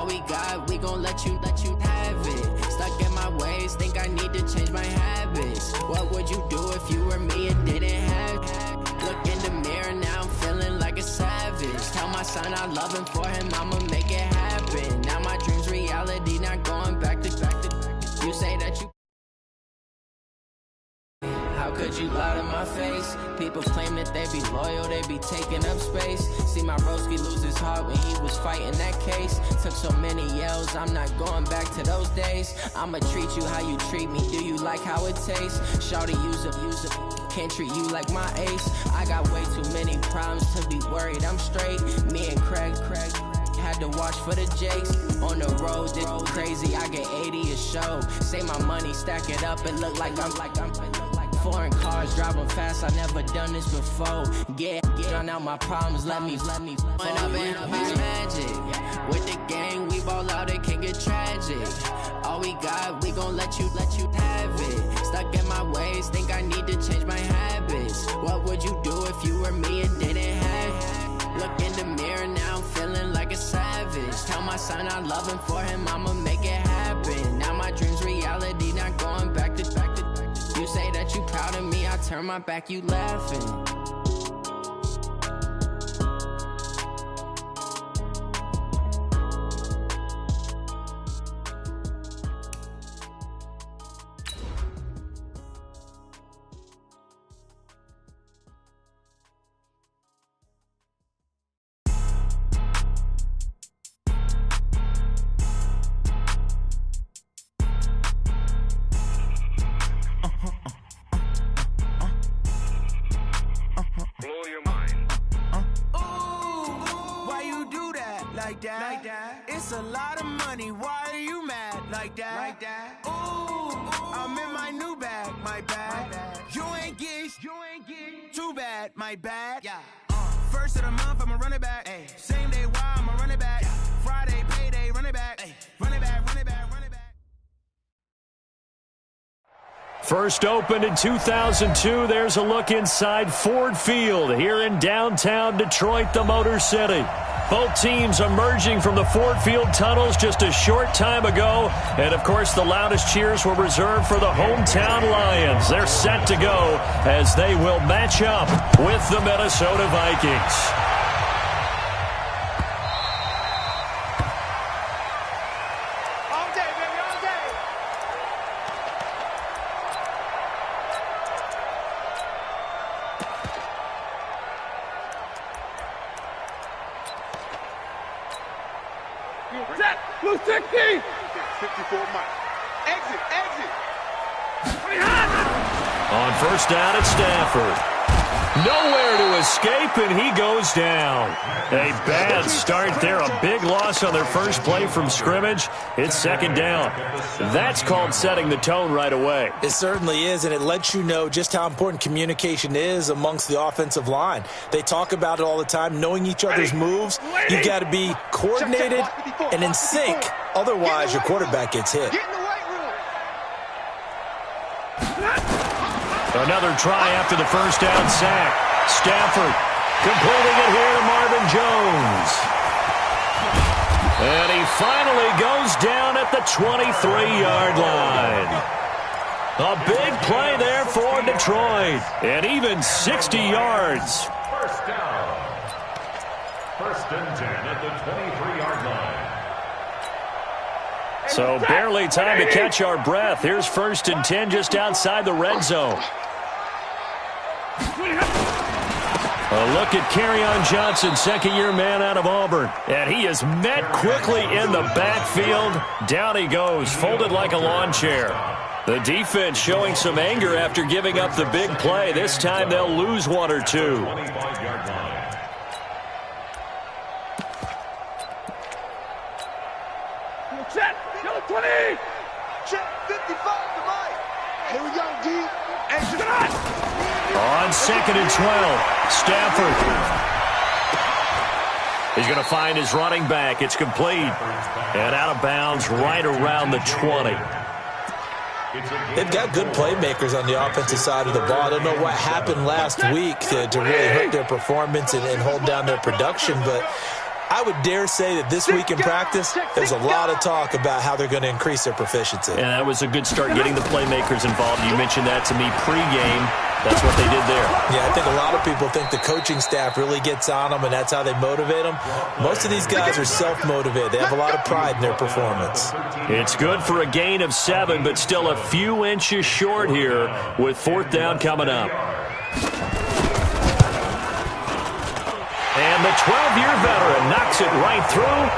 All we got, we gon' let you have it. Stuck in my ways, think I need to change my habits. What would you do if you were me and didn't have it? Look in the mirror, now I'm feeling like a savage. Tell my son I love him, for him I'ma make it happen. Now my dream's reality, not going back to. You say that you. How could you lie to my face? People claim that they be loyal, they be taking up space. See my broski lose his heart when he was fighting that case. Took so many yells, I'm not going back to those days. I'ma treat you how you treat me, do you like how it tastes? Shawty, use up, can't treat you like my ace. I got way too many problems to be worried, I'm straight. Me and Craig had to watch for the Jakes. On the road, it's crazy, I get 80 a show. Say my money, stack it up, it look like I'm foreign cars, driving fast, I never done this before. Get drown out my problems, let me When up and it's magic. With the gang, we ball out, it can get tragic. All we got, we gon' let you have it. Stuck in my ways, think I need to change my habits. What would you do if you were me and didn't have it? Look in the mirror, now I'm feeling like a savage. Tell my son I love him, for him I'ma make it happen. Now my dream's reality, not going back to. You say that you proud of me, I turn my back, you laughing. Like that. It's a lot of money, why are you mad? Like that. Ooh, I'm in my new bag, my bad. You ain't get too bad, my bad. Yeah. First of the month, I'ma run it back. Ay. Same day, why I'ma run it back. Yeah. Friday, payday, run it back. Ay. Run it back, run it back, run it back. First opened in 2002, there's a look inside Ford Field here in downtown Detroit, the Motor City. Both teams emerging from the Ford Field tunnels just a short time ago. And, of course, the loudest cheers were reserved for the hometown Lions. They're set to go as they will match up with the Minnesota Vikings. All day, baby, all day. Set, blue 60. 54 Mike. Exit. On first down at Stafford. Nowhere to escape, and he goes down. A bad start there. A big loss on their first play from scrimmage. It's second down. That's called setting the tone right away. It certainly is, and it lets you know just how important communication is amongst the offensive line. They talk about it all the time, knowing each other's moves. You've got to be coordinated and in sync. Otherwise, your quarterback gets hit. Another try after the first down sack. Stafford completing it here to Marvin Jones. And he finally goes down at the 23-yard line. A big play there for Detroit. And even 60 yards. First down. First and 10 at the 23-yard line. So barely time to catch our breath. Here's first and 10 just outside the red zone. A look at Kerryon Johnson, second-year man out of Auburn. And he is met quickly in the backfield. Down he goes, folded like a lawn chair. The defense showing some anger after giving up the big play. This time they'll lose one or two. 25-yard line. Check, 20. Check 55 to Mike. Here we go, D. On second and 12, Stafford. He's going to find his running back. It's complete. And out of bounds right around the 20. They've got good playmakers on the offensive side of the ball. I don't know what happened last week to really hurt their performance and hold down their production, but I would dare say that this week in practice, there's a lot of talk about how they're going to increase their proficiency. And that was a good start getting the playmakers involved. You mentioned that to me pregame. That's what they did there. Yeah, I think a lot of people think the coaching staff really gets on them, and that's how they motivate them. Most of these guys are self-motivated. They have a lot of pride in their performance. It's good for a gain of 7, but still a few inches short here with 4th down coming up. And the 12-year veteran knocks it right through.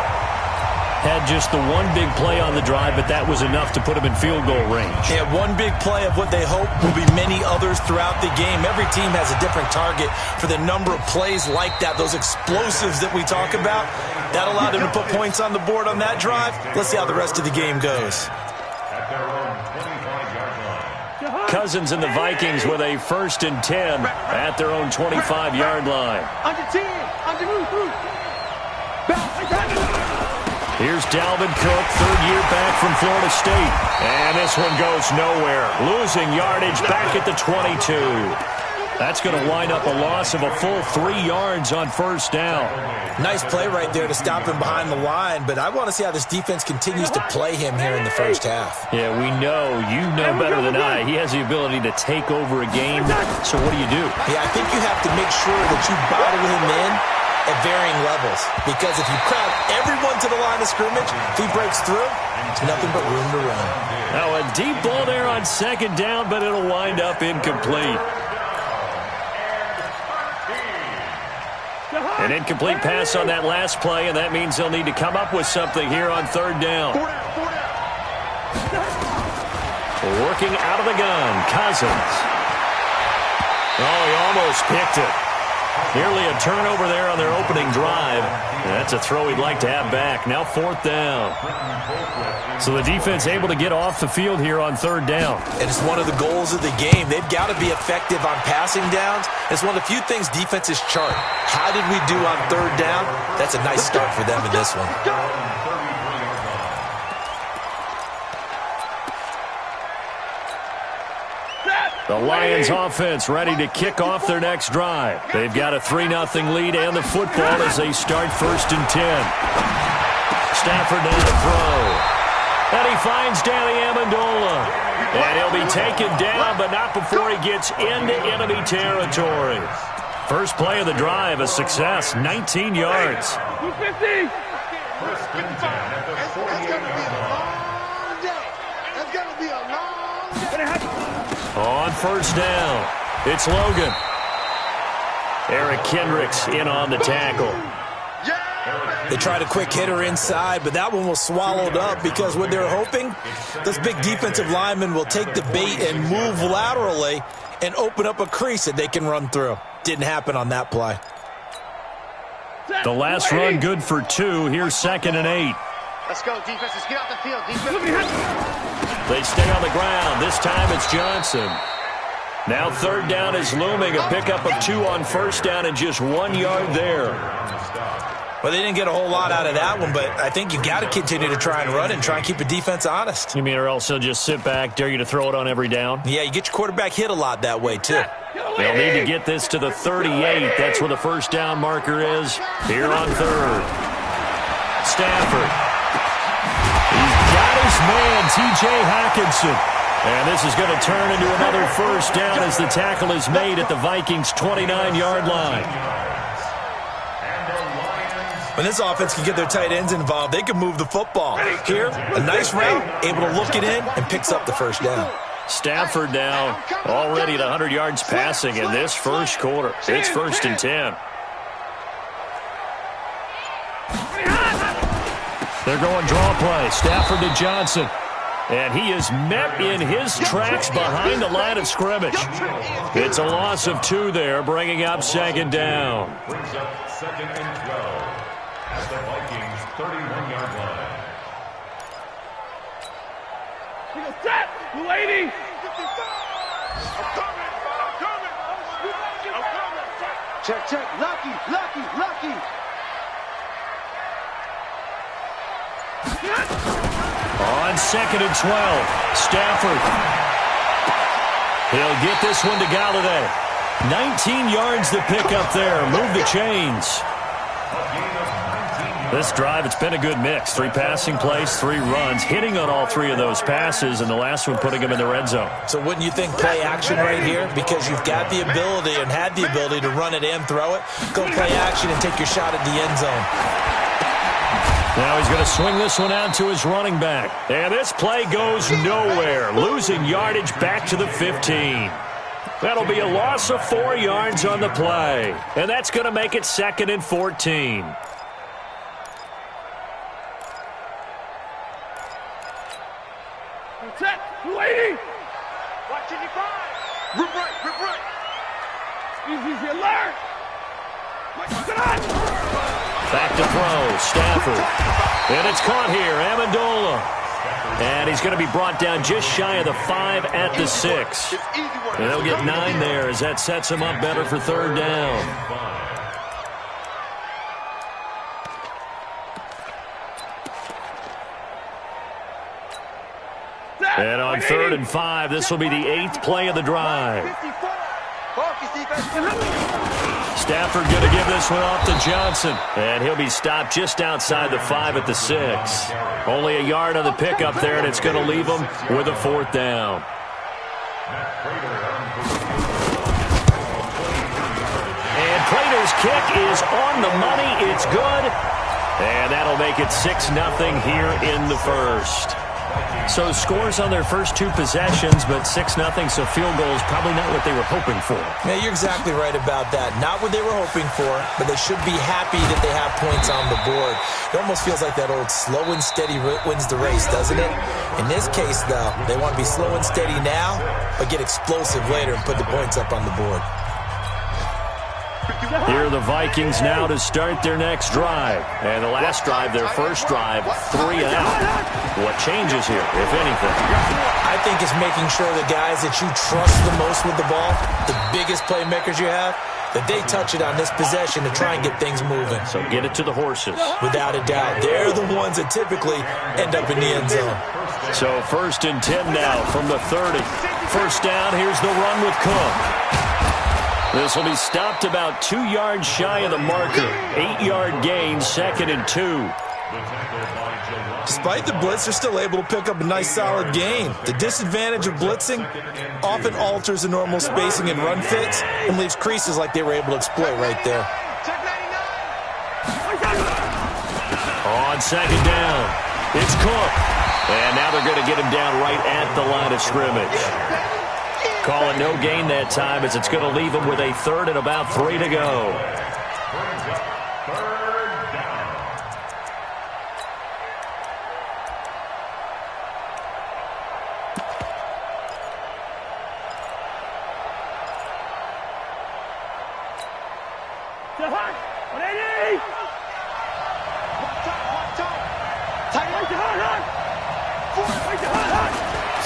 Had just the one big play on the drive, but that was enough to put him in field goal range. Yeah, one big play of what they hope will be many others throughout the game. Every team has a different target for the number of plays like that, those explosives that we talk about. That allowed them to put points on the board on that drive. Let's see how the rest of the game goes. Cousins and the Vikings with a 1st and 10 at their own 25-yard line. Here's Dalvin Cook, 3rd year back from Florida State. And this one goes nowhere. Losing yardage back at the 22. That's going to wind up a loss of a full 3 yards on 1st down. Nice play right there to stop him behind the line, but I want to see how this defense continues to play him here in the first half. Yeah, we know. You know better than I. He has the ability to take over a game. So what do? Yeah, I think you have to make sure that you bottle him in at varying levels, because if you crowd everyone to the line of scrimmage, if he breaks through, it's nothing but room to run. Now a deep ball there on 2nd down, but it'll wind up incomplete. An incomplete pass on that last play, and that means they'll need to come up with something here on 3rd down. Working out of the gun, Cousins. Oh, he almost picked it. Nearly a turnover there on their opening drive. That's a throw he'd like to have back. Now 4th down. So the defense able to get off the field here on 3rd down. And it's one of the goals of the game. They've got to be effective on passing downs. It's one of the few things defenses chart. How did we do on 3rd down? That's a nice start for them in this one. The Lions offense ready to kick off their next drive. They've got a 3-0 lead and the football as they start 1st and 10. Stafford down to throw. And he finds Danny Amendola. And he'll be taken down, but not before he gets into enemy territory. First play of the drive, a success, 19 yards. 250. 1st and 10 at the 48-yard line. That's going to be a long day. On 1st down, it's Logan. Eric Kendricks in on the tackle. They tried a quick hitter inside, but that one was swallowed up because what they're hoping, those big defensive linemen will take the bait and move laterally and open up a crease that they can run through. Didn't happen on that play. The last run good for 2. Here's 2nd and 8. Let's go, defense. Let's get out the field. Defense. They stay on the ground. This time it's Johnson. Now 3rd down is looming. A pickup of 2 on 1st down and just 1 yard there. Well, they didn't get a whole lot out of that one, but I think you got to continue to try and run and try and keep the defense honest. You mean or else they'll just sit back, dare you to throw it on every down? Yeah, you get your quarterback hit a lot that way, too. They'll need to get this to the 38. That's where the 1st down marker is. Here on 3rd. Stafford. He's got his man, T.J. Hockenson. And this is going to turn into another 1st down as the tackle is made at the Vikings' 29-yard line. When this offense can get their tight ends involved, they can move the football. Here, a nice route, able to look it in, and picks up the 1st down. Stafford now already at 100 yards passing in this first quarter. It's 1st and 10. They're going draw play. Stafford to Johnson. And he is met in his tracks behind the line of scrimmage. It's a loss of 2 there, bringing up 2nd down. Brings up 2nd and 12 at the Vikings' 31-yard line. Set, lady. Check. Lucky. On 2nd and 12, Stafford. He'll get this one to Galladay. 19 yards to pick up there. Move the chains. A gain of 19 This drive, it's been a good mix. 3 passing plays, 3 runs, hitting on all 3 of those passes, and the last one putting them in the red zone. So wouldn't you think play action right here? Because you've got the ability and had the ability to run it and throw it. Go play action and take your shot at the end zone. Now he's going to swing this one out to his running back. And this play goes nowhere, losing yardage back to the 15. That'll be a loss of 4 yards on the play. And that's going to make it 2nd and 14. Set. 280. Watch it, you find. Rip right. Easy, alert. Back to throw, Stafford. And it's caught here, Amendola. And he's going to be brought down just shy of the 5 at the 6. And they'll get 9 there as that sets him up better for 3rd down. And on 3rd and 5, this will be the 8th play of the drive. Stafford going to give this one off to Johnson. And he'll be stopped just outside the 5 at the 6. Only a yard on the pickup there, and it's going to leave him with a 4th down. And Prater's kick is on the money. It's good. And that'll make it 6-0 here in the 1st. So scores on their first 2 possessions, but 6-0, so field goal is probably not what they were hoping for. Yeah, you're exactly right about that. Not what they were hoping for, but they should be happy that they have points on the board. It almost feels like that old slow and steady wins the race, doesn't it? In this case, though, they want to be slow and steady now, but get explosive later and put the points up on the board. Here are the Vikings now to start their next drive. And the last drive, their first drive, 3 and out. What changes here, if anything? I think it's making sure the guys that you trust the most with the ball, the biggest playmakers you have, that they touch it on this possession to try and get things moving. So get it to the horses. Without a doubt. They're the ones that typically end up in the end zone. So 1st and 10 now from the 30. 1st down, here's the run with Cook. This will be stopped about 2 yards shy of the marker. 8-yard gain, 2nd and 2. Despite the blitz, they're still able to pick up a nice solid gain. The disadvantage of blitzing often alters the normal spacing and run fits and leaves creases like they were able to exploit right there. On 2nd down, it's Cook. And now they're going to get him down right at the line of scrimmage. Call it no gain that time as it's going to leave him with a 3rd and about 3 to go.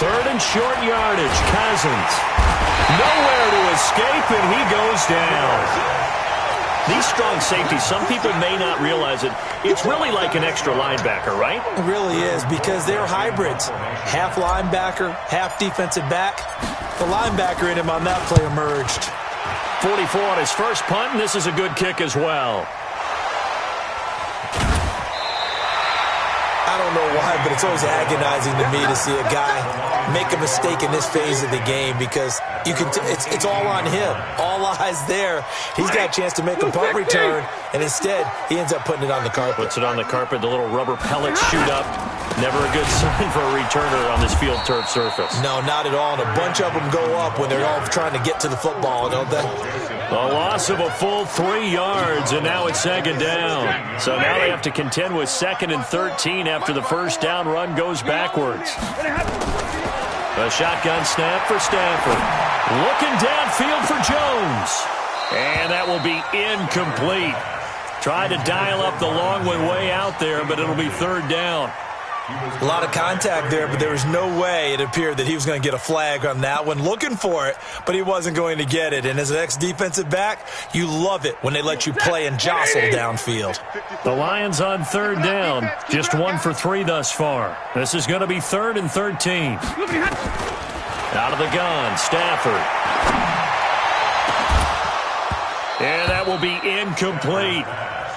Third and short yardage, Cousins. Nowhere to escape, and he goes down. These strong safeties, some people may not realize it. It's really like an extra linebacker, right? It really is, because they're hybrids. Half linebacker, half defensive back. The linebacker in him on that play emerged. 44 on his first punt, and this is a good kick as well. I don't know why, but it's always agonizing to me to see a guy make a mistake in this phase of the game, because you can it's all on him. All eyes there. He's got a chance to make a punt return, and instead he ends up putting it on the carpet. Puts it on the carpet. The little rubber pellets shoot up. Never a good sign for a returner on this field turf surface. No, not at all. And a bunch of them go up when they're all trying to get to the football, don't they? A loss of a full 3 yards, and now it's 2nd down. So now they have to contend with 2nd and 13 after the first down run goes backwards. A shotgun snap for Stafford. Looking downfield for Jones. And that will be incomplete. Tried to dial up the long one way out there, but it'll be 3rd down. A lot of contact there, but there was no way it appeared that he was going to get a flag on that one. Looking for it, but he wasn't going to get it. And as an ex-defensive back, you love it when they let you play and jostle downfield. The Lions on 3rd down. Just 1 for 3 thus far. This is going to be 3rd and 13. Out of the gun, Stafford. And that will be incomplete.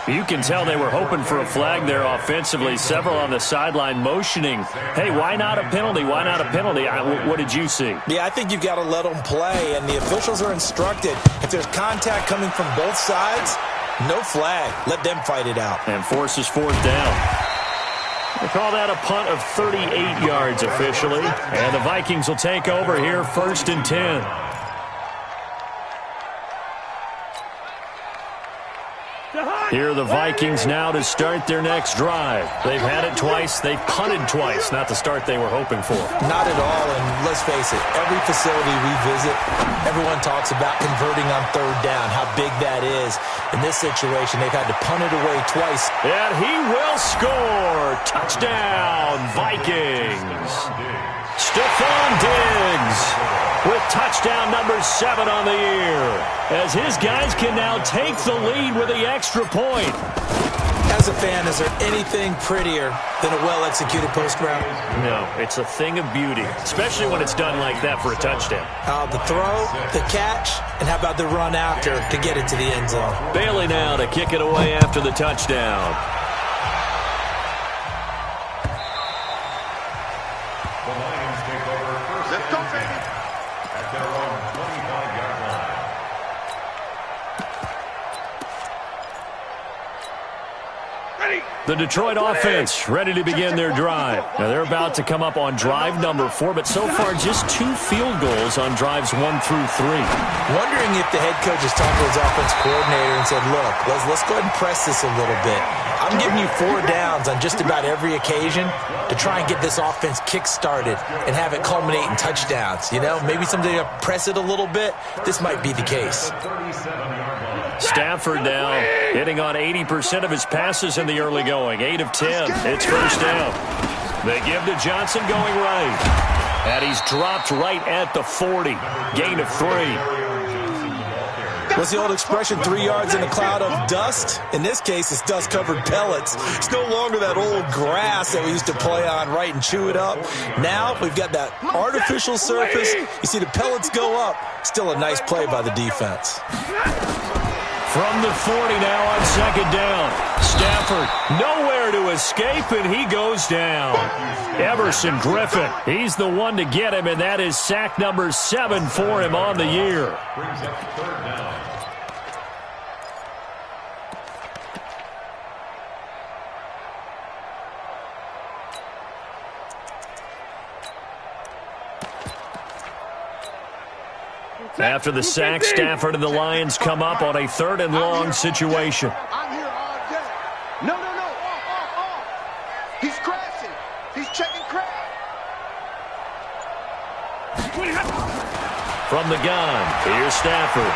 You can tell they were hoping for a flag there offensively. Several on the sideline motioning, hey, why not a penalty? Why not a penalty? What did you see? Yeah, I think you've got to let them play, and the officials are instructed. If there's contact coming from both sides, no flag. Let them fight it out. And forces fourth down. They call that a punt of 38 yards officially. And the Vikings will take over here, 1st and 10. Here are the Vikings now to start their next drive. They've had it twice. They've punted twice. Not the start they were hoping for. Not at all, and let's face it, every facility we visit, everyone talks about converting on 3rd down, how big that is. In this situation, they've had to punt it away twice. And he will score. Touchdown, Vikings. Stephon Diggs with touchdown number 7 on the year, as his guys can now take the lead with the extra point. As a fan, is there anything prettier than a well-executed post route? No, it's a thing of beauty, especially when it's done like that for a touchdown. The throw, the catch, and how about the run after to get it to the end zone? Bailey now to kick it away after the touchdown. The Detroit offense ready to begin their drive. Now they're about to come up on drive number 4, but so far just 2 field goals on drives 1 through 3. Wondering if the head coach has talked to his offense coordinator and said, look, let's go ahead and press this a little bit. I'm giving you 4 downs on just about every occasion to try and get this offense kick-started and have it culminate in touchdowns. You know, maybe someday I'll press it a little bit. This might be the case. Stafford now hitting on 80% of his passes in the early going. 8 of 10. It's 1st down. They give to Johnson going right. And he's dropped right at the 40. Gain of 3. What's the old expression, 3 yards in a cloud of dust? In this case, it's dust-covered pellets. It's no longer that old grass that we used to play on, right, and chew it up. Now we've got that artificial surface. You see the pellets go up. Still a nice play by the defense. From the 40 now on 2nd down. Stafford nowhere to escape, and he goes down. Everson Griffin, he's the one to get him, and that is sack number 7 for him on the year. Brings up 3rd down. After the sack, Stafford and the Lions come up on a 3rd and long situation. I'm here all day. No. He's crashing. He's checking crash. From the gun, here's Stafford.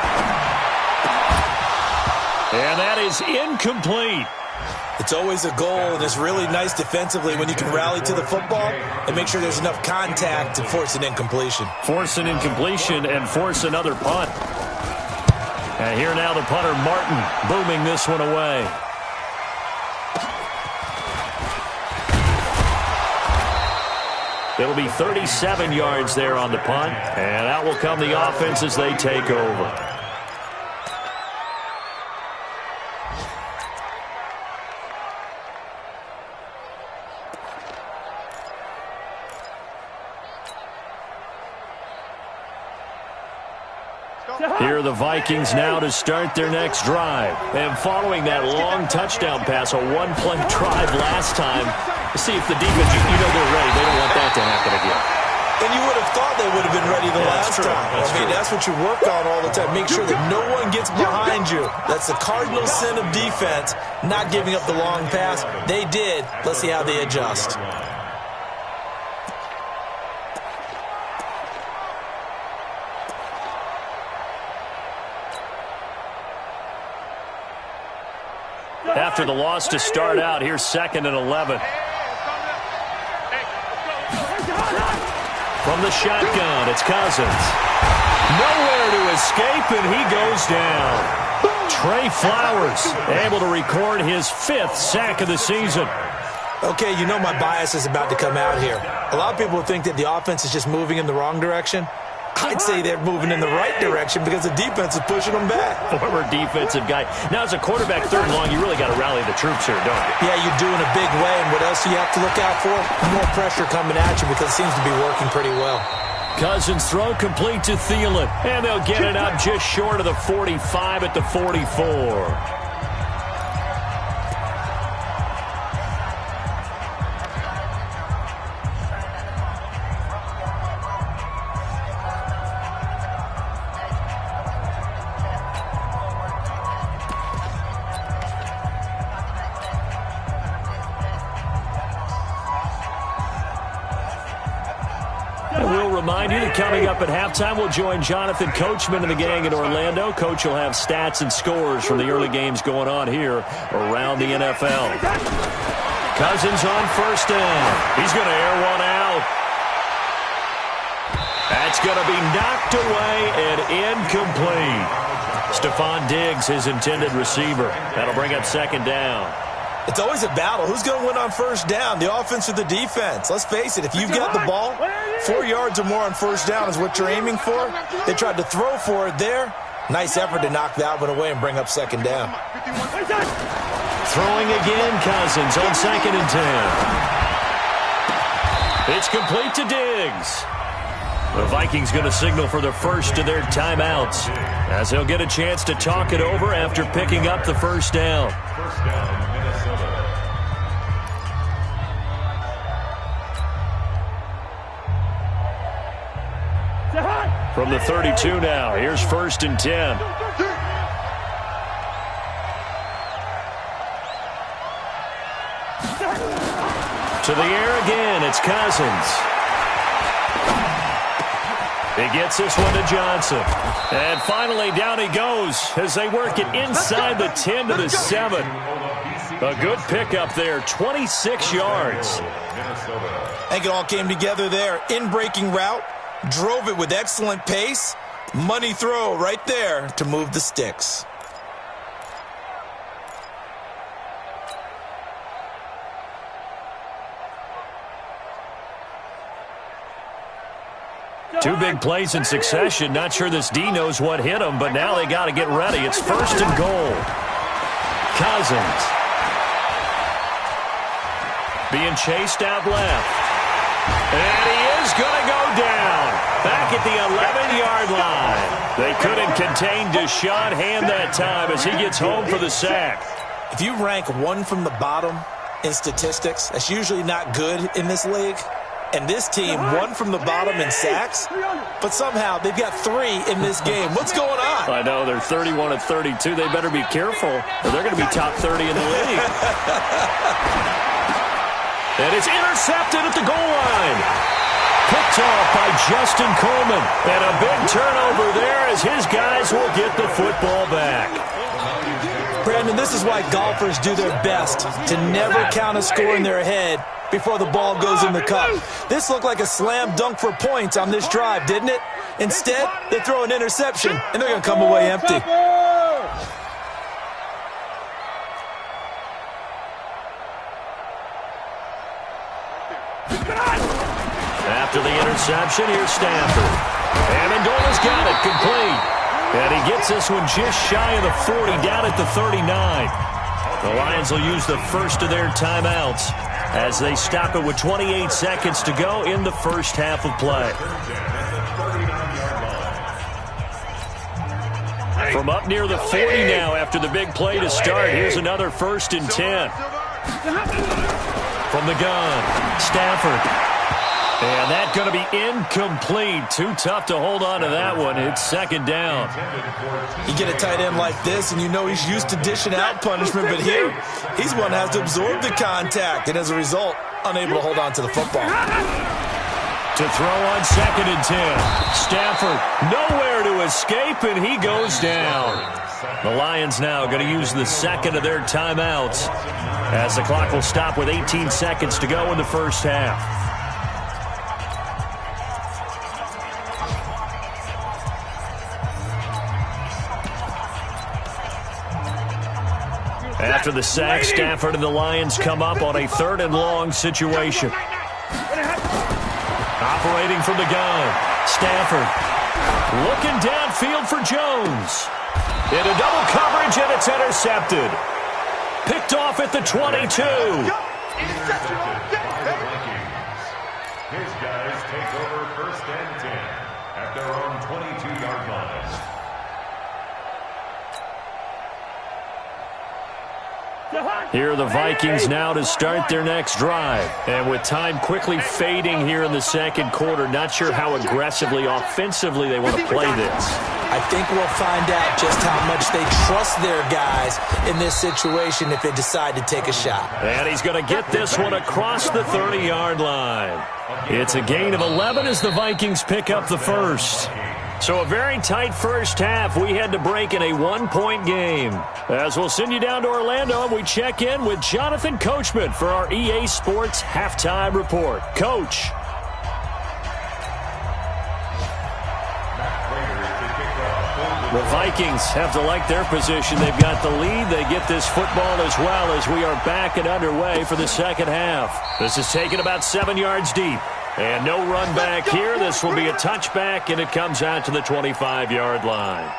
And that is incomplete. It's always a goal, and it's really nice defensively when you can rally to the football and make sure there's enough contact to force an incompletion. Force an incompletion and force another punt. And here now the punter, Martin, booming this one away. It'll be 37 yards there on the punt, and out will come the offense as they take over. Here are the Vikings now to start their next drive. And following that long touchdown pass, a one-play drive last time, see if the defense, you know they're ready. They don't want that to happen again. And you would have thought they would have been ready the last time. That's what you work on all the time. Make sure that no one gets behind you. That's the cardinal sin of defense, not giving up the long pass. They did. Let's see how they adjust. After the loss to start out, here's 2nd and 11. From the shotgun, it's Cousins. Nowhere to escape, and he goes down. Trey Flowers able to record his 5th sack of the season. Okay, you know my bias is about to come out here. A lot of people think that the offense is just moving in the wrong direction. I'd say they're moving in the right direction because the defense is pushing them back. Former defensive guy. Now, as a quarterback, third and long, you really got to rally the troops here, don't you? Yeah, you do in a big way. And what else do you have to look out for? More pressure coming at you because it seems to be working pretty well. Cousins throw complete to Thielen. And they'll get it up just short of the 45 at the 44. Remind you that coming up at halftime, we'll join Jonathan Coachman and the gang in Orlando. Coach will have stats and scores from the early games going on here around the NFL. Cousins on first down. He's going to air one out. That's going to be knocked away and incomplete. Stephon Diggs, his intended receiver. That'll bring up second down. It's always a battle. Who's going to win on first down, the offense or the defense? Let's face it, if you've got the ball, 4 yards or more on first down is what you're aiming for. They tried to throw for it there. Nice effort to knock that one away and bring up second down. Throwing again, Cousins on 2nd and 10. It's complete to Diggs. The Vikings going to signal for the first of their timeouts as they'll get a chance to talk it over after picking up the first down. First down, Minnesota. From the 32 now, here's 1st and 10. To the air again, it's Cousins. He gets this one to Johnson. And finally, down he goes as they work it inside the 10 to the 7. A good pickup there, 26 yards. I think it all came together there. In-breaking route, drove it with excellent pace. Money throw right there to move the sticks. Two big plays in succession. Not sure this D knows what hit him, but now they got to get ready. It's 1st and goal. Cousins being chased out left. And he is going to go down. Back at the 11-yard line. They couldn't contain Deshaun Hand that time as he gets home for the sack. If you rank one from the bottom in statistics, that's usually not good in this league. And this team, one from the bottom in sacks, but somehow they've got 3 in this game. What's going on? I know, they're 31 of 32. They better be careful, or they're going to be top 30 in the league. And it's intercepted at the goal line. Picked off by Justin Coleman. And a big turnover there as his guys will get the football back. Brandon, this is why golfers do their best to never count a score in their head before the ball goes in the cup. This looked like a slam dunk for points on this drive, didn't it? Instead, they throw an interception, and they're going to come away empty. After the interception, here's Stanford. Amendola's got it, complete. And he gets this one just shy of the 40, down at the 39. The Lions will use the first of their timeouts as they stop it with 28 seconds to go in the first half of play. From up near the 40 now after the big play to start, here's another 1st and 10. From the gun, Stafford. And that's going to be incomplete. Too tough to hold on to that one. It's 2nd down. You get a tight end like this, and you know he's used to dishing out punishment, but here, he's one that has to absorb the contact, and as a result, unable to hold on to the football. To throw on 2nd and 10. Stafford nowhere to escape, and he goes down. The Lions now going to use the second of their timeouts as the clock will stop with 18 seconds to go in the first half. After the sack, Stafford and the Lions come up on a 3rd and long situation. Operating from the gun, Stafford Looking downfield for Jones. Into double coverage, and it's intercepted. Picked off at the 22. Intercepted by the Vikings. His guys take over 1st and 10 at their own 22-yard line. Here are the Vikings now to start their next drive. And with time quickly fading here in the second quarter, not sure how aggressively, offensively they want to play this. I think we'll find out just how much they trust their guys in this situation if they decide to take a shot. And he's going to get this one across the 30-yard line. It's a gain of 11 as the Vikings pick up the first. So a very tight first half. We had to break in a one-point game. As we'll send you down to Orlando, and we check in with Jonathan Coachman for our EA Sports Halftime Report. Coach. The Vikings have to like their position. They've got the lead. They get this football as well as we are back and underway for the second half. This is taken about 7 yards deep. And no run back here. This will be a touchback, and it comes out to the 25-yard line.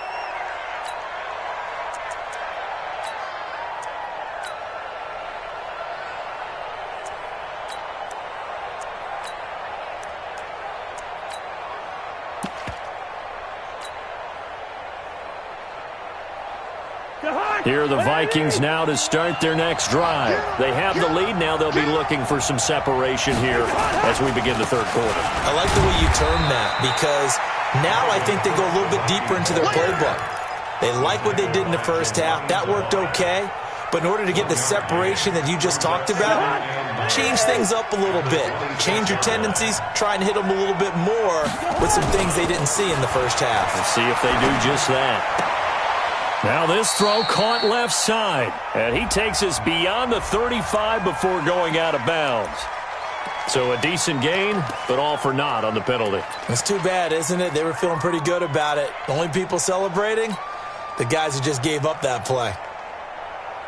Here are the Vikings now to start their next drive. They have the lead. Now they'll be looking for some separation here as we begin the third quarter. I like the way you term that because now I think they go a little bit deeper into their playbook. They like what they did in the first half. That worked okay. But in order to get the separation that you just talked about, change things up a little bit. Change your tendencies. Try and hit them a little bit more with some things they didn't see in the first half. Let's see if they do just that. Now this throw caught left side, and he takes us beyond the 35 before going out of bounds. So a decent gain, but all for naught on the penalty. It's too bad, isn't it? They were feeling pretty good about it. The only people celebrating, the guys who just gave up that play.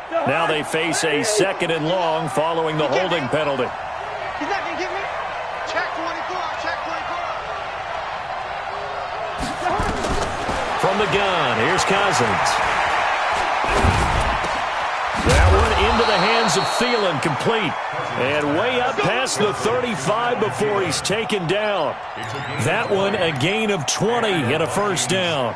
Now they face a 2nd and long following the holding penalty. He's not going to get me. Check 24. Check 24. From the gun, here's Cousins. That one into the hands of Thielen, complete. And way up past the 35 before he's taken down. That one a gain of 20 and a first down.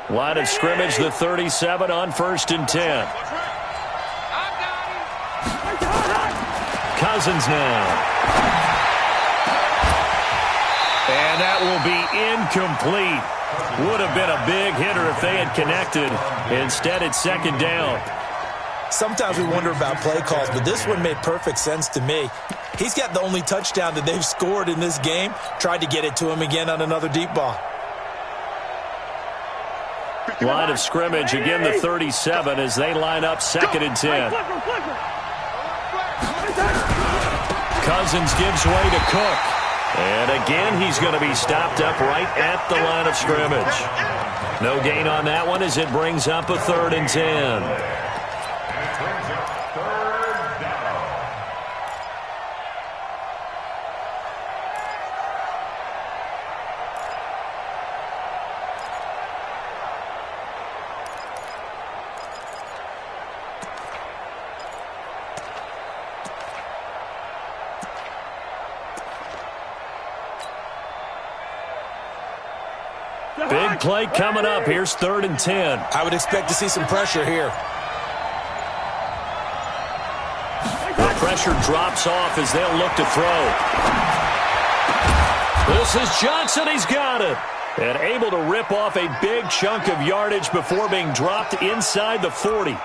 Line of scrimmage, the 37 on 1st and 10. Cousins now. And that will be incomplete. Would have been a big hitter if they had connected. Instead, it's 2nd down. Sometimes we wonder about play calls, but this one made perfect sense to me. He's got the only touchdown that they've scored in this game. Tried to get it to him again on another deep ball. Line of scrimmage, again the 37 as they line up 2nd and 10. Cousins gives way to Cook. And again, he's going to be stopped up right at the line of scrimmage. No gain on that one as it brings up a 3rd and 10. Big play coming up. Here's 3rd and 10. I would expect to see some pressure here. The pressure drops off as they'll look to throw. This is Johnson. He's got it. And able to rip off a big chunk of yardage before being dropped inside the 40.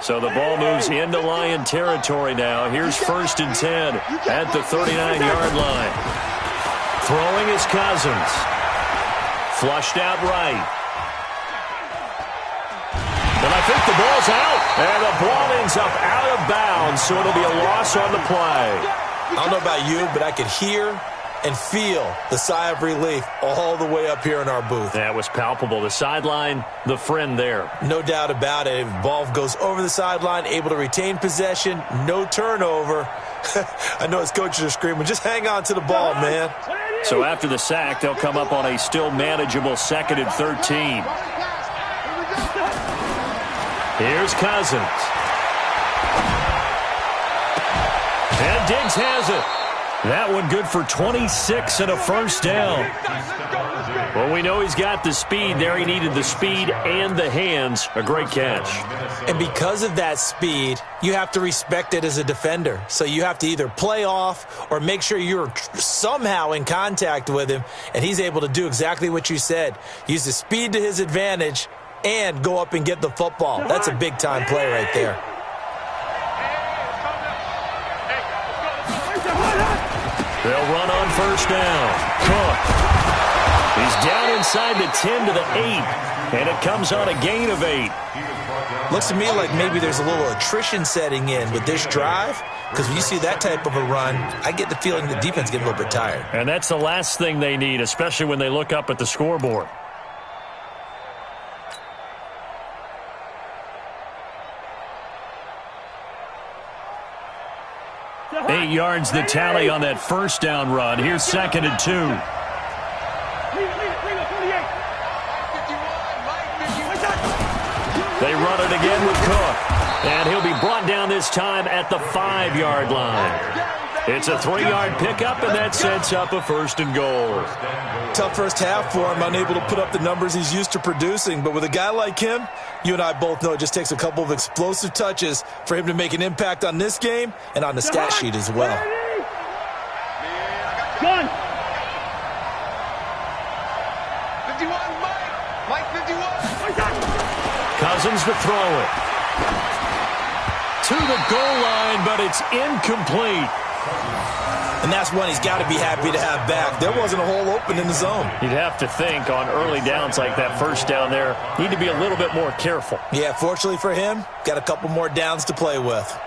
So the ball moves into Lion territory now. Here's 1st and 10 at the 39-yard line. Throwing is Cousins. Flushed out right. And I think the ball's out. And the ball ends up out of bounds, so it'll be a loss on the play. I don't know about you, but I could hear and feel the sigh of relief all the way up here in our booth. That was palpable. The sideline, the friend there. No doubt about it. Ball goes over the sideline, able to retain possession, no turnover. I know his coaches are screaming, just hang on to the ball, man. So after the sack, they'll come up on a still manageable 2nd and 13. Here's Cousins. And Diggs has it. That one good for 26 and a first down. Well, we know he's got the speed there. He needed the speed and the hands. A great catch. And because of that speed, you have to respect it as a defender. So you have to either play off or make sure you're somehow in contact with him. And he's able to do exactly what you said. Use the speed to his advantage and go up and get the football. That's a big-time play right there. They'll run on first down. Cook. He's down inside the 10 to the 8, and it comes on a gain of 8. Looks to me like maybe there's a little attrition setting in with this drive, because when you see that type of a run, I get the feeling the defense gets a little bit tired. And that's the last thing they need, especially when they look up at the scoreboard. 8 yards the tally on that first down run. Here's 2nd and 2. They run it again with Cook. And he'll be brought down this time at the 5-yard line. It's a 3-yard pickup, and that sets up a 1st and goal. Tough first half for him, unable to put up the numbers he's used to producing. But with a guy like him, you and I both know it just takes a couple of explosive touches for him to make an impact on this game and on the stat sheet as well. Gun. 51, Mike 51. Cousins to throw it. To the goal line, but it's incomplete. And that's one he's got to be happy to have back. There wasn't a hole open in the zone. You'd have to think on early downs like that first down there, need to be a little bit more careful. Yeah, fortunately for him, got a couple more downs to play with.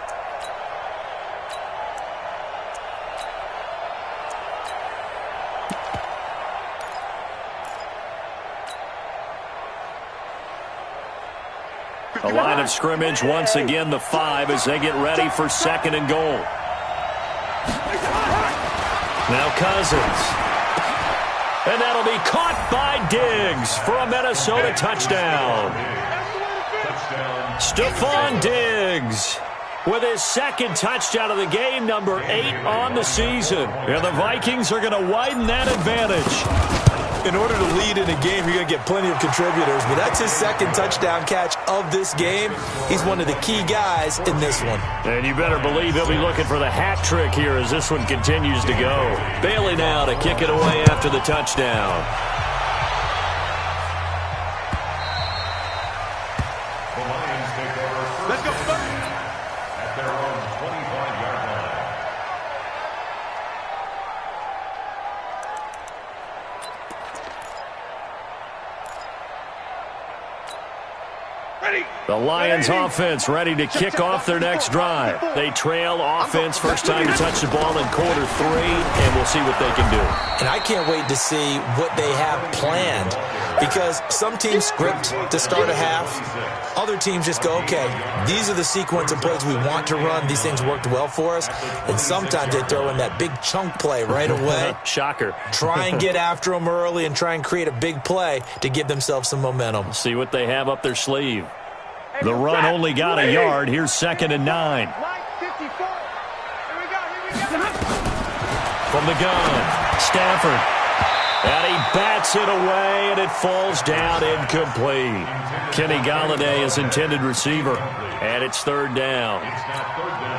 A line of scrimmage, once again the 5 as they get ready for 2nd and goal. Now Cousins. And that'll be caught by Diggs for a Minnesota touchdown. Stephon Diggs with his 2nd touchdown of the game, number 8 on the season. And the Vikings are going to widen that advantage. In order to lead in a game, you're going to get plenty of contributors, but that's his 2nd touchdown catch of this game. He's one of the key guys in this one. And you better believe he'll be looking for the hat trick here as this one continues to go. Bailey now to kick it away after the touchdown. The Lions take over first. Let's go. At their own 25-yard line. The Lions offense ready to kick off their next drive. They trail offense, first time to touch the ball in quarter 3, and we'll see what they can do. And I can't wait to see what they have planned, because some teams script to start a half. Other teams just go, okay, these are the sequence of plays we want to run. These things worked well for us. And sometimes they throw in that big chunk play right away. Shocker. Try and get after them early and try and create a big play to give themselves some momentum. See what they have up their sleeve. The run only got a yard. Here's 2nd and 9. From the gun, Stafford. And he bats it away, and it falls down incomplete. Kenny Golladay is intended receiver, and it's 3rd down.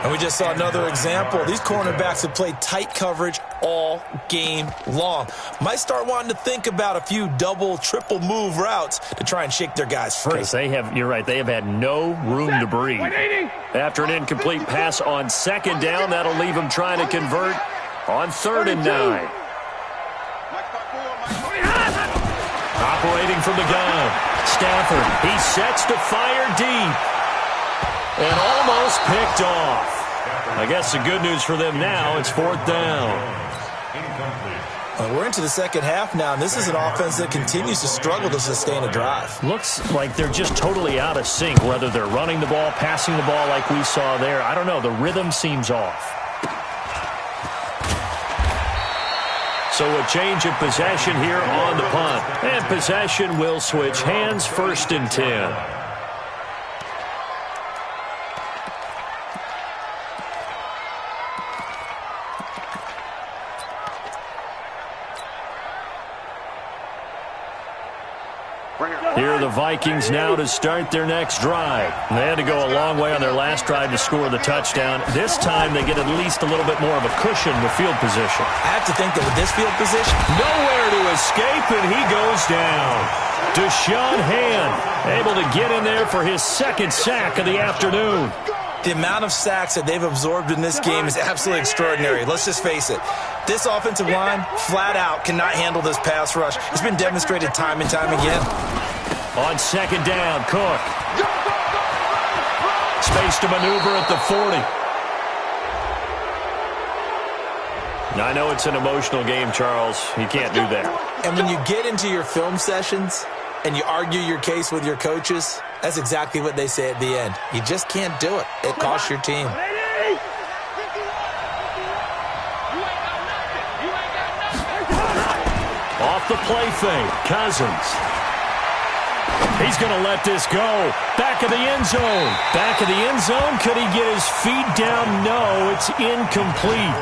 And we just saw another example. These cornerbacks have played tight coverage all game long. Might start wanting to think about a few double, triple move routes to try and shake their guys free. Because they have, you're right, they have had no room to breathe. After an incomplete pass on 2nd down, that'll leave them trying to convert on 3rd and 9. Operating from the gun, Stafford. He sets to fire deep. And almost picked off. I guess the good news for them now, it's 4th down. We're into the second half now, and this is an offense that continues to struggle to sustain a drive. Looks like they're just totally out of sync, whether they're running the ball, passing the ball like we saw there. I don't know. The rhythm seems off. So a change of possession here on the punt. And possession will switch hands, 1st and 10. Here are the Vikings now to start their next drive. They had to go a long way on their last drive to score the touchdown. This time they get at least a little bit more of a cushion with field position. I have to think that with this field position, nowhere to escape, and he goes down. Deshaun Hand able to get in there for his 2nd sack of the afternoon. the amount of sacks that they've absorbed in this game is absolutely extraordinary. Let's just face it. This offensive line, flat out, cannot handle this pass rush. It's been demonstrated time and time again. On 2nd down, Cook. Space to maneuver at the 40. Now, I know it's an emotional game, Charles. You can't do that. And when you get into your film sessions and you argue your case with your coaches, that's exactly what they say at the end. You just can't do it. It costs your team. Off the play fake, Cousins. He's going to let this go. Back of the end zone. Back of the end zone. Could he get his feet down? No, it's incomplete.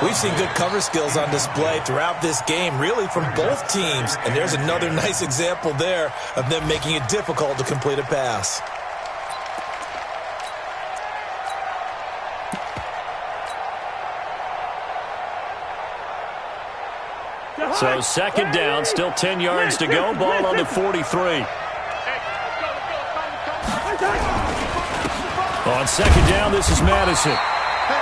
We've seen good cover skills on display throughout this game, really from both teams. And there's another nice example there of them making it difficult to complete a pass. So 2nd down, still 10 yards to go. Ball on the 43. On 2nd down, this is Madison.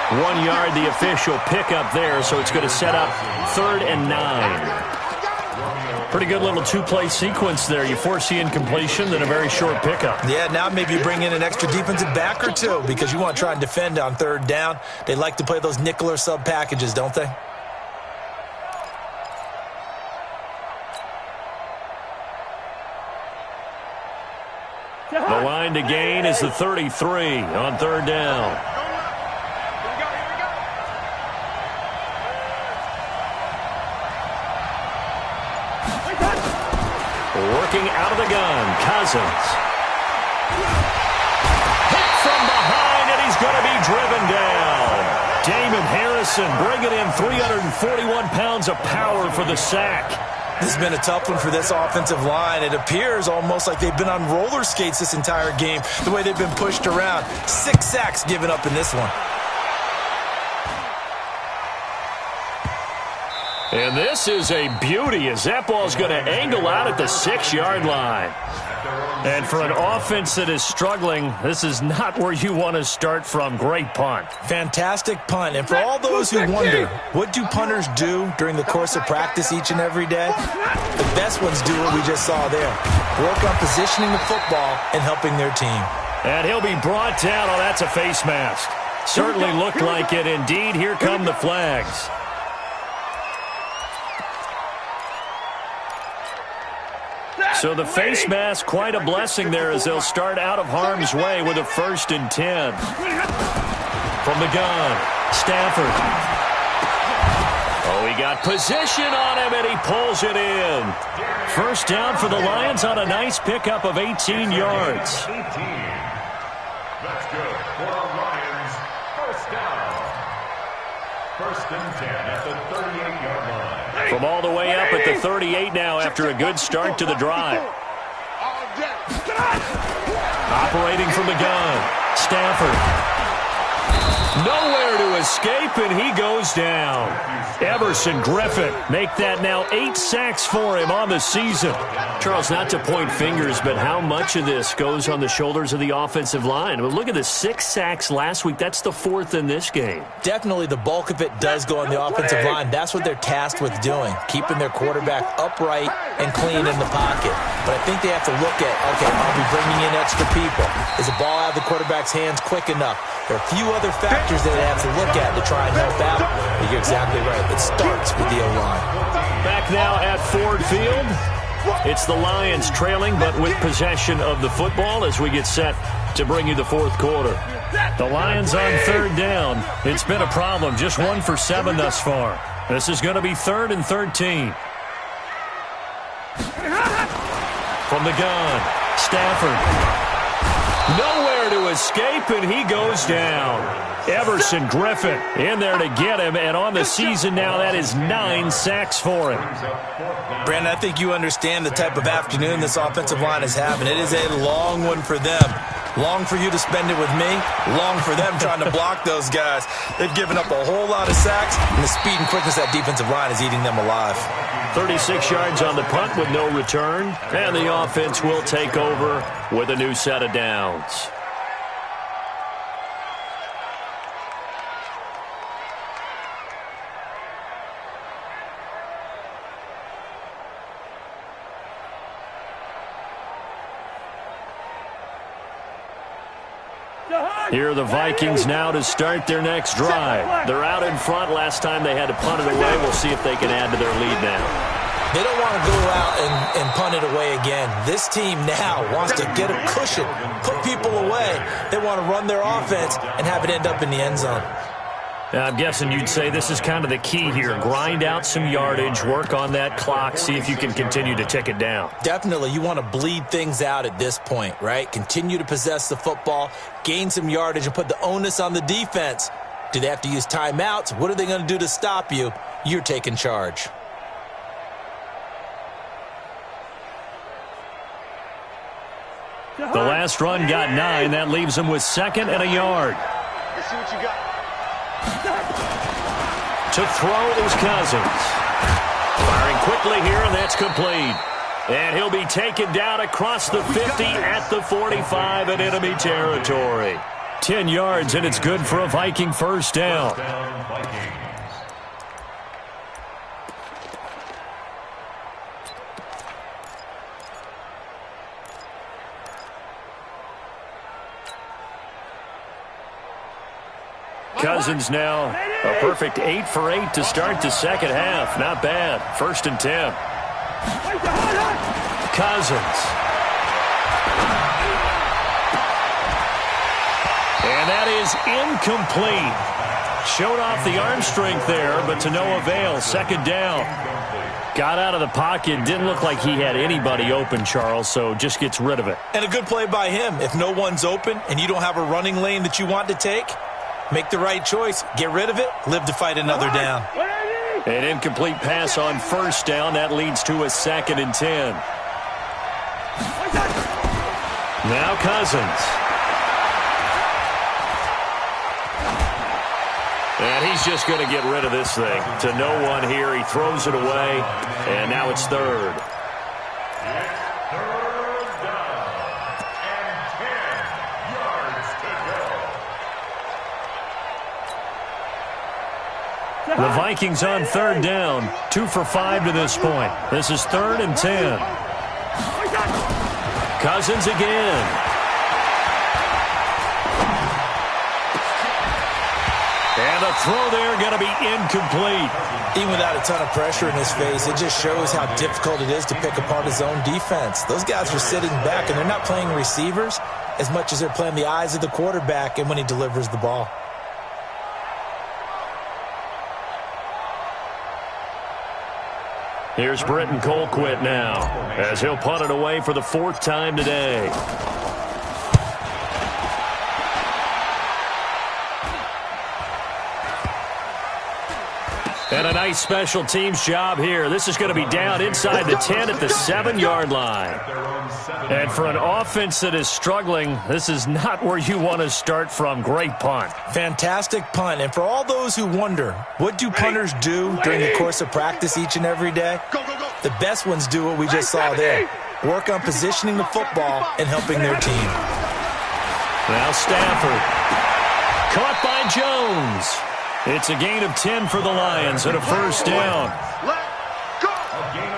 1 yard, the official pickup there, so it's going to set up 3rd and 9. Pretty good little two-play sequence there. You force the incompletion, then a very short pickup. Yeah, now maybe you bring in an extra defensive back or two because you want to try and defend on 3rd down. They like to play those nickel or sub packages, don't they? The line to gain is the 33 on 3rd down. Working out of the gun, Cousins. Hit from behind, and he's going to be driven down. Damon Harrison bringing in 341 pounds of power for the sack. This has been a tough one for this offensive line. It appears almost like they've been on roller skates this entire game, the way they've been pushed around. 6 sacks given up in this one. And this is a beauty as that ball's going to angle out at the 6-yard line. And for an offense that is struggling, this is not where you want to start from. Great punt. Fantastic punt. And for all those who wonder, what do punters do during the course of practice each and every day? The best ones do what we just saw there. Work on positioning the football and helping their team. And he'll be brought down. Oh, that's a face mask. Certainly looked like it. Indeed, here come the flags. So the face mask, quite a blessing there as they'll start out of harm's way with a 1st and 10. From the gun, Stafford. Oh, he got position on him, and he pulls it in. 1st down for the Lions on a nice pickup of 18 yards. 18. That's good for our Lions. 1st down. 1st and 10 at the 38-yard line. From all the way up at the 38 now after a good start to the drive. Operating from the gun, Stafford. Nowhere to escape, and he goes down. Everson Griffin make that now 8 sacks for him on the season. Charles, not to point fingers, but how much of this goes on the shoulders of the offensive line? Well, look at the 6 sacks last week. That's the 4th in this game. Definitely the bulk of it does go on the offensive line. That's what they're tasked with doing, keeping their quarterback upright and clean in the pocket. But I think they have to look at, okay, I'll be bringing in extra people. Is the ball out of the quarterback's hands quick enough? There are a few other factors that they have to look at to try and help out. But you're exactly right. It starts with the O-line. Back now at Ford Field. It's the Lions trailing, but with possession of the football as we get set to bring you the 4th quarter. The Lions on 3rd down. It's been a problem. Just 1 for 7 thus far. This is going to be 3rd and 13. From the gun, Stafford. Nowhere to escape, and he goes down. Everson Griffin in there to get him, and on the season now, that is 9 sacks for him. Brandon, I think you understand the type of afternoon this offensive line is having. It is a long one for them. Long for you to spend it with me. Long for them trying to block those guys. They've given up a whole lot of sacks, and the speed and quickness of that defensive line is eating them alive. 36 yards on the punt with no return, and the offense will take over with a new set of downs. Here are the Vikings now to start their next drive. They're out in front. Last time they had to punt it away. We'll see if they can add to their lead now. They don't want to go out and punt it away again. This team now wants to get a cushion, put people away. They want to run their offense and have it end up in the end zone. I'm guessing you'd say this is kind of the key here. Grind out some yardage, work on that clock, see if you can continue to tick it down. Definitely. You want to bleed things out at this point, right? Continue to possess the football, gain some yardage, and put the onus on the defense. Do they have to use timeouts? What are they going to do to stop you? You're taking charge. The last run got 9. That leaves them with 2nd and a yard. Let's see what you got. To throw is Cousins. Firing quickly here, and that's complete. And he'll be taken down across the 50 at the 45 in enemy territory. 10 yards, and it's good for a Viking first down. Cousins now a perfect 8 for 8 to start the second half. Not bad. 1st and 10. Cousins. And that is incomplete. Showed off the arm strength there, but to no avail. 2nd down. Got out of the pocket. Didn't look like he had anybody open, Charles, so just gets rid of it. And a good play by him. If no one's open and you don't have a running lane that you want to take, make the right choice. Get rid of it. Live to fight another down. An incomplete pass on 1st down. That leads to a 2nd and 10. Now Cousins. And he's just going to get rid of this thing. To no one here. He throws it away. And now it's 3rd. The Vikings on 3rd down. 2 for 5 to this point. This is 3rd and 10. Cousins again. And a throw there going to be incomplete. Even without a ton of pressure in his face, it just shows how difficult it is to pick apart his own defense. Those guys are sitting back, and they're not playing receivers as much as they're playing the eyes of the quarterback and when he delivers the ball. Here's Britton Colquitt now, as he'll punt it away for the 4th time today. And a nice special teams job here. This is going to be down inside the 10 at the 7-yard line. And for an offense that is struggling, this is not where you want to start from. Great punt. Fantastic punt. And for all those who wonder, what do punters do during the course of practice each and every day? The best ones do what we just saw there. Work on positioning the football and helping their team. Now Stafford. Caught by Jones. It's a gain of 10 for the Lions and a first down.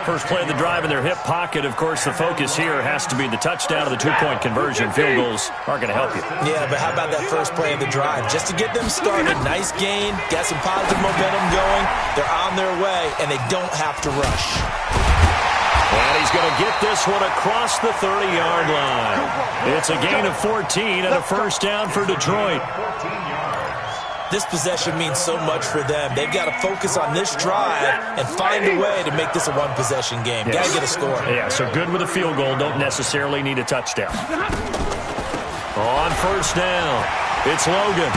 First play of the drive in their hip pocket. Of course, the focus here has to be the touchdown of the two-point conversion. Field goals aren't going to help you. Yeah, but how about that first play of the drive? Just to get them started, nice gain, got some positive momentum going. They're on their way, and they don't have to rush. And he's going to get this one across the 30-yard line. It's a gain of 14 and a first down for Detroit. This possession means so much for them. They've got to focus on this drive and find a way to make this a one-possession game. Yes. Got to get a score. Yeah, so good with a field goal. Don't necessarily need a touchdown. On first down, it's Logan.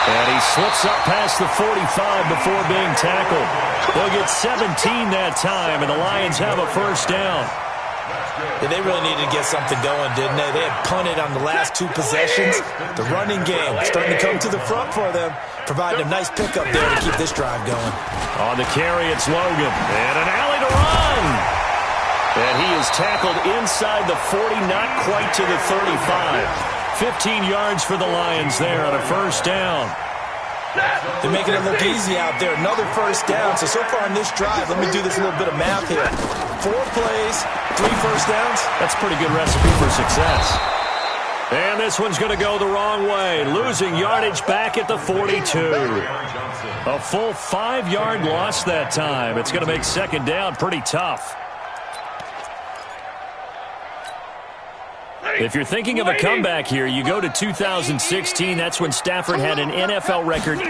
And he slips up past the 45 before being tackled. They'll get 17 that time, and the Lions have a first down. Yeah, they really needed to get something going, didn't they? They had punted on the last two possessions. The running game starting to come to the front for them, providing a nice pickup there to keep this drive going. On the carry, it's Logan. And an alley to run. And he is tackled inside the 40, not quite to the 35. 15 yards for the Lions there on a first down. They're making it look easy out there. Another first down. So far in this drive, let me do this little bit of math here. 4 plays, 3 first downs. That's a pretty good recipe for success. And this one's going to go the wrong way. Losing yardage back at the 42. A full 5-yard loss that time. It's going to make second down pretty tough. If you're thinking of a comeback here, you go to 2016. That's when Stafford had an NFL record 8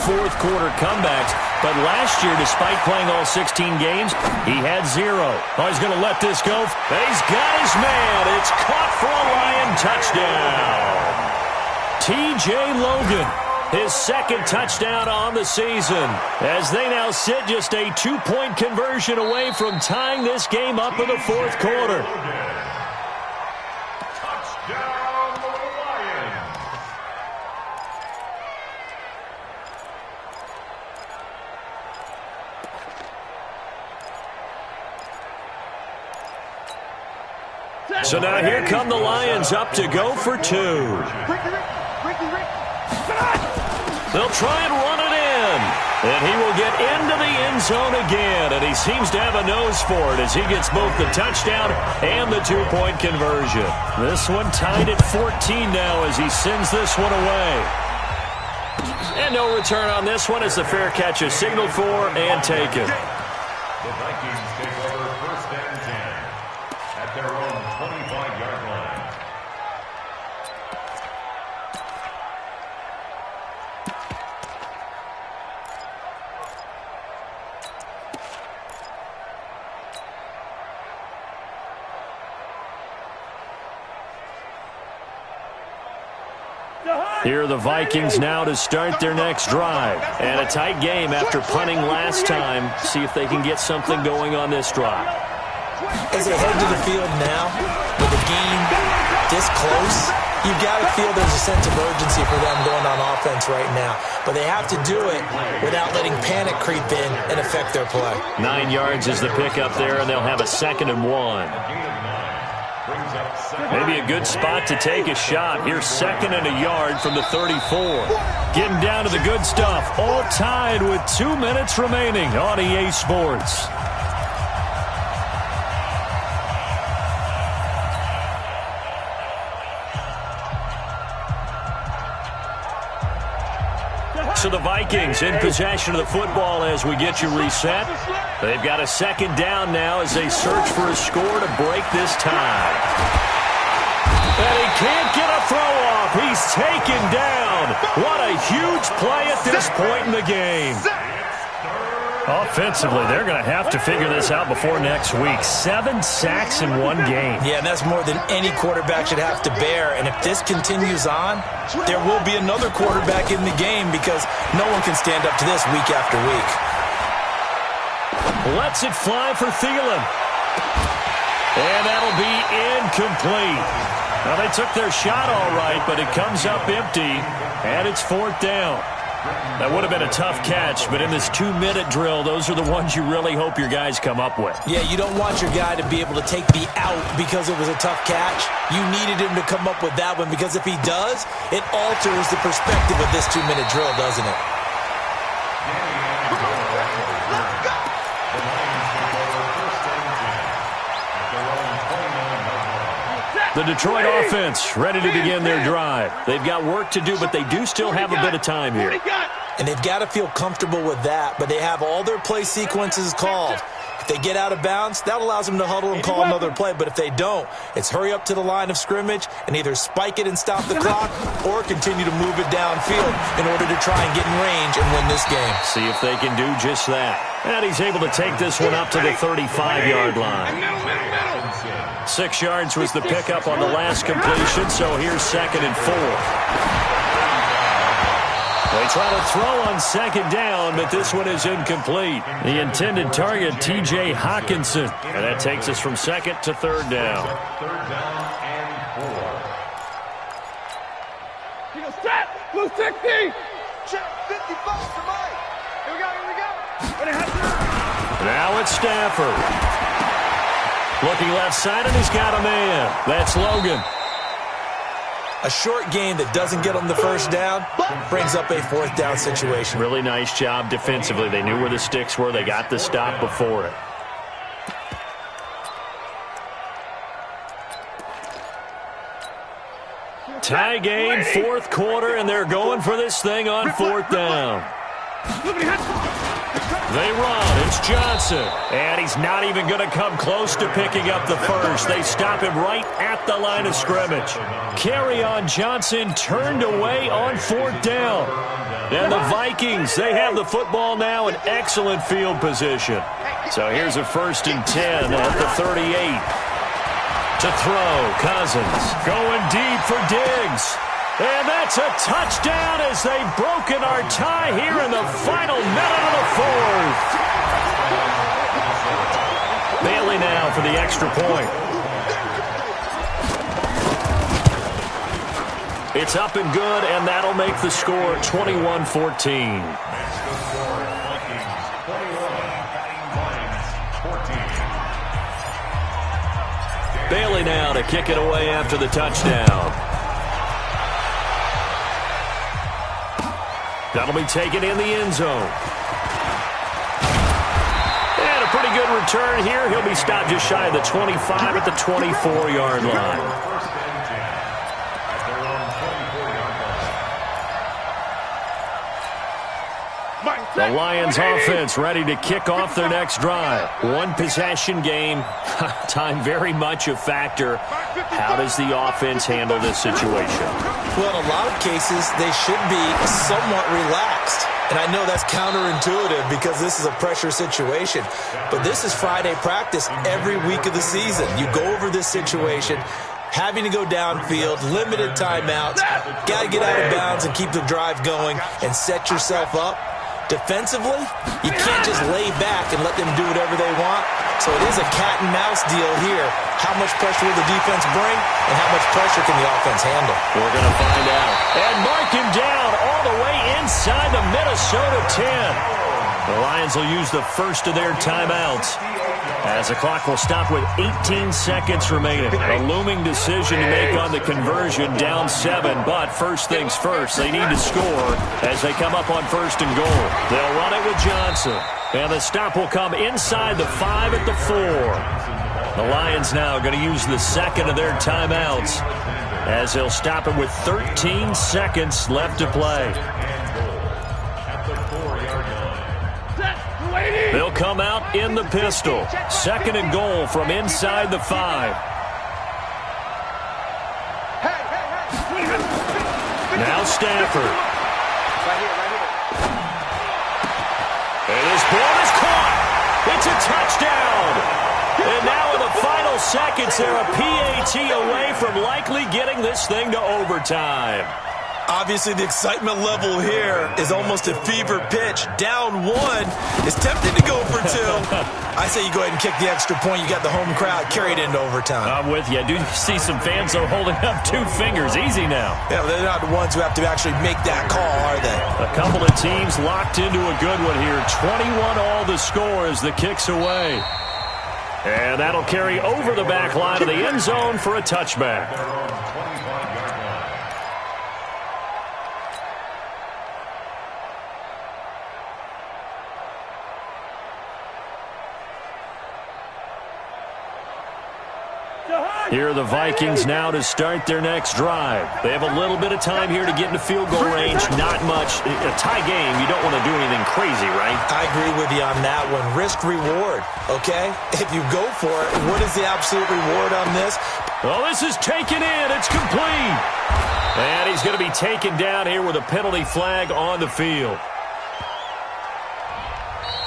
fourth-quarter comebacks. But last year, despite playing all 16 games, he had 0. Oh, he's going to let this go. And he's got his man. It's caught for a Lion touchdown. T.J. Logan, his second touchdown on the season, as they now sit just a 2-point conversion away from tying this game up in the fourth quarter. So now here come the Lions up to go for 2. They'll try and run it in. And he will get into the end zone again. And he seems to have a nose for it as he gets both the touchdown and the 2-point conversion. This one tied at 14 now as he sends this one away. And no return on this one as the fair catch is signaled for and taken. The Vikings take over first and 10 at their own 25-yard line. Here are the Vikings now to start their next drive. And a tight game after punting last time. See if they can get something going on this drive. As they head to the field now, with the game this close, you've got to feel there's a sense of urgency for them going on offense right now. But they have to do it without letting panic creep in and affect their play. 9 yards is the pickup there, and they'll have a 2nd and 1. Maybe a good spot to take a shot. Here's 2nd and a yard from the 34. Getting down to the good stuff. All tied with 2 minutes remaining on EA Sports. So the Vikings in possession of the football as we get you reset. They've got a 2nd down now as they search for a score to break this tie. And he can't get a throw off. He's taken down. What a huge play at this point in the game. Offensively, they're going to have to figure this out before next week. 7 sacks in one game. Yeah, and that's more than any quarterback should have to bear. And if this continues on, there will be another quarterback in the game because no one can stand up to this week after week. Lets it fly for Thielen. And that'll be incomplete. Now, they took their shot all right, but it comes up empty, and it's 4th down. That would have been a tough catch, but in this 2-minute drill, those are the ones you really hope your guys come up with. Yeah, you don't want your guy to be able to take the out because it was a tough catch. You needed him to come up with that one because if he does, it alters the perspective of this 2-minute drill, doesn't it? The Detroit offense ready to begin their drive. They've got work to do, but they do still have a bit of time here. And they've got to feel comfortable with that, but they have all their play sequences called. If they get out of bounds, that allows them to huddle and call another play. But if they don't, it's hurry up to the line of scrimmage and either spike it and stop the clock or continue to move it downfield in order to try and get in range and win this game. See if they can do just that. And he's able to take this one up to the 35-yard line. 6 yards was the pickup on the last completion, so here's 2nd and 4. They try to throw on 2nd down, but this one is incomplete. The intended target, T.J. Hawkinson. And that takes us from 2nd to 3rd down. 3rd down and 4. You go set. Blue 60. Check 55 for Mike. Here we go, here we go. Now it's Stafford. Looking left side, and he's got a man. That's Logan. A short game that doesn't get them the first down brings up a 4th down situation. Really nice job defensively. They knew where the sticks were. They got the stop before it. Tie game, 4th quarter, and they're going for this thing on 4th down. They run. It's Johnson. And he's not even going to come close to picking up the first. They stop him right at the line of scrimmage. Carry on Johnson turned away on 4th down. And the Vikings, they have the football now in excellent field position. So here's a 1st and 10 at the 38. To throw, Cousins going deep for Diggs. And that's a touchdown as they've broken our tie here in the final minute of the 4th. Bailey now for the extra point. It's up and good, and that'll make the score 21-14. Bailey now to kick it away after the touchdown. That'll be taken in the end zone. And a pretty good return here. He'll be stopped just shy of the 25 at the 24-yard line. The Lions offense ready to kick off their next drive. 1-possession game. Time very much a factor. How does the offense handle this situation? Well, in a lot of cases, they should be somewhat relaxed. And I know that's counterintuitive because this is a pressure situation. But this is Friday practice every week of the season. You go over this situation, having to go downfield, limited timeouts, got to get out of bounds and keep the drive going and set yourself up. Defensively, you can't just lay back and let them do whatever they want. So it is a cat and mouse deal here. How much pressure will the defense bring and how much pressure can the offense handle? We're going to find out. And mark him down all the way inside the Minnesota 10. The Lions will use the first of their timeouts as the clock will stop with 18 seconds remaining. A looming decision to make on the conversion, down 7. But first things first, they need to score as they come up on 1st and goal. They'll run it with Johnson. And the stop will come inside the 5 at the 4. The Lions now going to use the second of their timeouts as they'll stop it with 13 seconds left to play. They'll come out in the pistol. 2nd and goal from inside the 5. Now Stafford. And his ball is caught. touchdown! And now in the final seconds, they're a PAT away from likely getting this thing to overtime. Obviously, the excitement level here is almost a fever pitch. Down one, is tempted to go for two. I say you go ahead and kick the extra point. You got the home crowd, carry it into overtime. I'm with you. I do see some fans, though, holding up 2 fingers. Easy now. Yeah, they're not the ones who have to actually make that call, are they? A couple of teams locked into a good one here. 21 all the score as the kick's away. And that'll carry over the back line of the end zone for a touchback. Here are the Vikings now to start their next drive. They have a little bit of time here to get into field goal range. Not much. A tie game, you don't want to do anything crazy, right? I agree with you on that one. Risk reward, okay? If you go for it, what is the absolute reward on this? Well, this is taken in. It's complete. And he's going to be taken down here with a penalty flag on the field.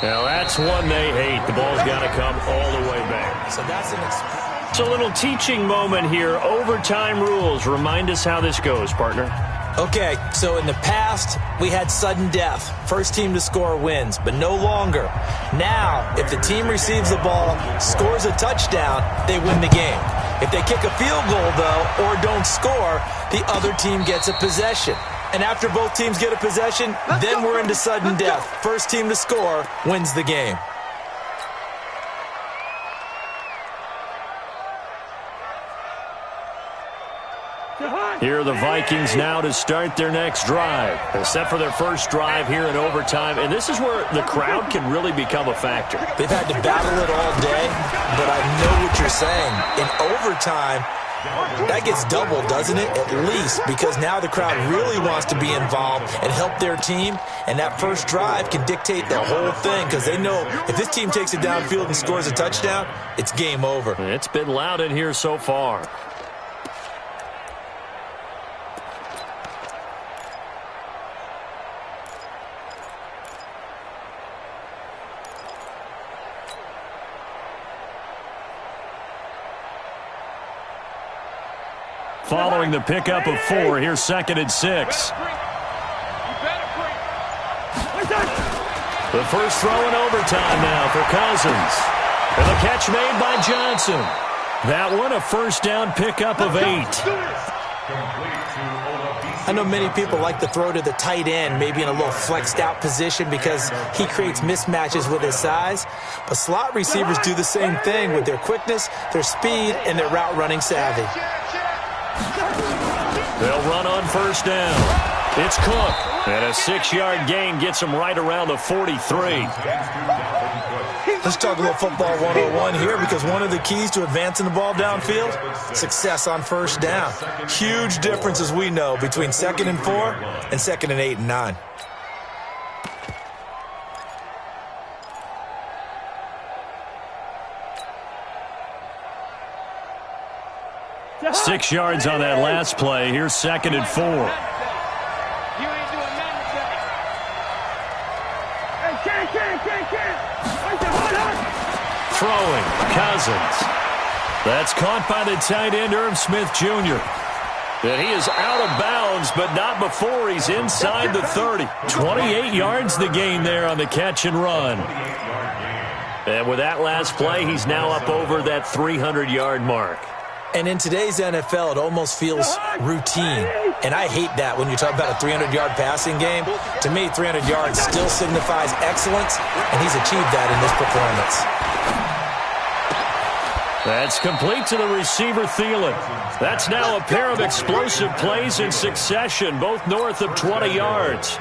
Now, that's one they hate. The ball's got to come all the way back. So that's It's a little teaching moment here. Overtime rules. Remind us how this goes, partner. Okay, so in the past, we had sudden death. First team to score wins, but no longer. Now, if the team receives the ball, scores a touchdown, they win the game. If they kick a field goal, though, or don't score, the other team gets a possession. And after both teams get a possession, then we're into sudden death. First team to score wins the game. Here are the Vikings now to start their next drive. They're set for their first drive here in overtime, and this is where the crowd can really become a factor. They've had to battle it all day, but I know what you're saying. In overtime, that gets doubled, doesn't it? At least, because now the crowd really wants to be involved and help their team, and that first drive can dictate the whole thing because they know if this team takes it downfield and scores a touchdown, it's game over. It's been loud in here so far. Following the pickup of 4, here's 2nd and 6. The first throw in overtime now for Cousins. And the catch made by Johnson. That one, a first down pickup of 8. I know many people like to throw to the tight end, maybe in a little flexed out position because he creates mismatches with his size. But slot receivers do the same thing with their quickness, their speed, and their route running savvy. They'll run on first down. It's Cook. And a 6-yard gain gets him right around the 43. Let's talk a little football 101 here because one of the keys to advancing the ball downfield, success on first down. Huge difference, as we know, between 2nd and 4 and 2nd and 8 and 9. Six yards on that last play. Here's 2nd and 4. Throwing, Cousins. That's caught by the tight end, Irv Smith Jr. And he is out of bounds, but not before he's inside the 30. 28 yards the gain there on the catch and run. And with that last play, he's now up over that 300-yard mark. And in today's NFL, it almost feels routine. And I hate that when you talk about a 300-yard passing game. To me, 300 yards still signifies excellence, and he's achieved that in this performance. That's complete to the receiver, Thielen. That's now a pair of explosive plays in succession, both north of 20 yards.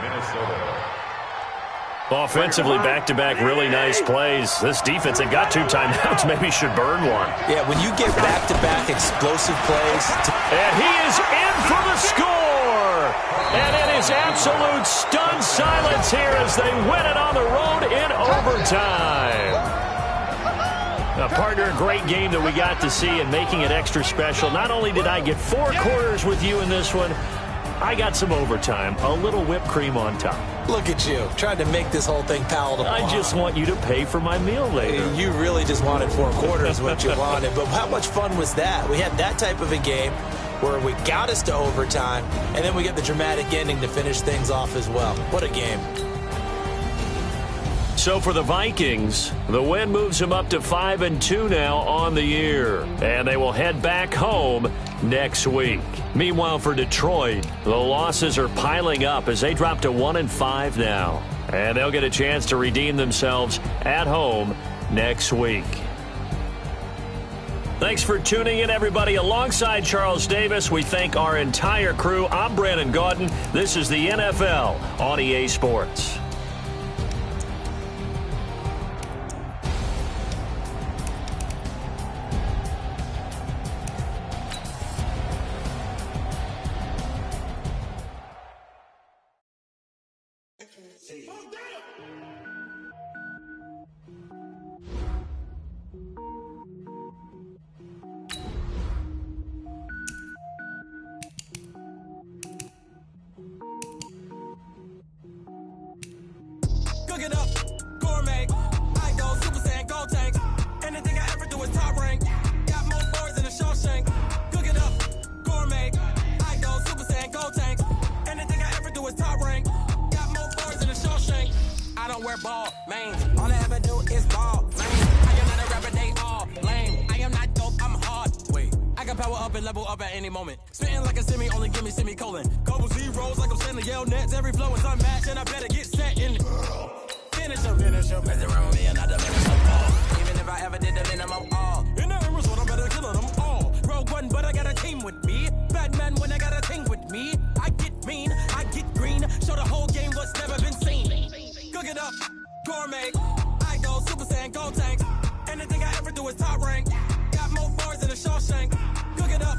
Offensively, back-to-back really nice plays. This defense, they got 2 timeouts, maybe should burn one. Yeah, when you get back-to-back explosive plays. And he is in for the score! And it is absolute stunned silence here as they win it on the road in overtime. Partner, a great game that we got to see and making it extra special. Not only did I get 4 quarters with you in this one, I got some overtime, a little whipped cream on top. Look at you, trying to make this whole thing palatable. I just want you to pay for my meal later. You really just wanted 4 quarters what you wanted. But how much fun was that? We had that type of a game where we got us to overtime, and then we get the dramatic ending to finish things off as well. What a game. So for the Vikings, the win moves them up to 5-2 now on the year. And they will head back home next week. Meanwhile, for Detroit, the losses are piling up as they drop to 1-5 now. And they'll get a chance to redeem themselves at home next week. Thanks for tuning in, everybody. Alongside Charles Davis, we thank our entire crew. I'm Brandon Gaudin. This is the NFL on EA Sports. Cook it up, gourmet. I go Super Saiyan, go tank. Anything I ever do is top rank. Got more boards than a Shawshank. Cook it up, gourmet. I go Super Saiyan, go tank. Anything I ever do is top rank. Got more boards than a Shawshank. I don't wear ball, man. All I ever do is ball, man. I am not a rapper, they all lame. I am not dope, I'm hard. Wait, I can power up and level up at any moment. Spitting like a semi, only give me semicolon. Couple zeros like I'm sending Yale Nets. Every flow is unmatched, and I better get set in. Finish him, mess around with me and I diminish them all. Even if I ever did the minimum all. In the result, I'm better killing them all. Rogue One, but I got a team with me. Batman when I got a team with me. I get mean, I get green. Show the whole game what's never been seen. Cook it up, gourmet. I go Super Saiyan, go tank. Anything I ever do is top rank. Got more bars than a Shawshank. Cook it up,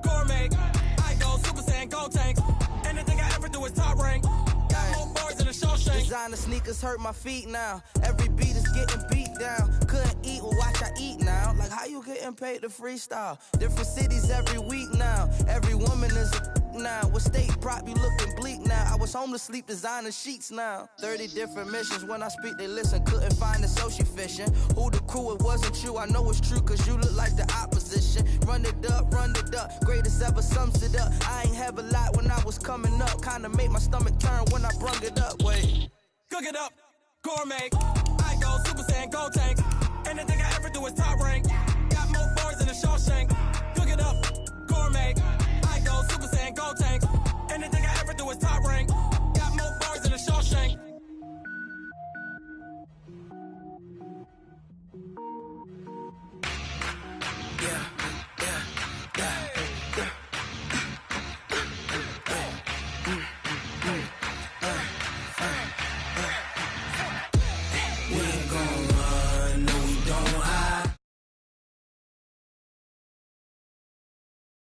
gourmet. I go Super Saiyan, go tank. Anything I ever do is top rank. Designer sneakers hurt my feet now. Every beat is getting beat down. Couldn't eat, well watch I eat now. Like how you getting paid to freestyle? Different cities every week now. Every woman is a now. With state prop, you looking bleak now. I was home to sleep designer sheets now. 30 different missions. When I speak, they listen. Couldn't find the social fishing. Who the crew, it wasn't you. I know it's true, cause you look like the opposition. Run it up, greatest ever sums it up. I ain't have a lot when I was coming up. Kinda made my stomach turn when I brung it up. Wait. Cook it up, gourmet. I go Super Saiyan, go tank. Anything I ever do is top rank. Got more bars than a Shawshank. Cook it up,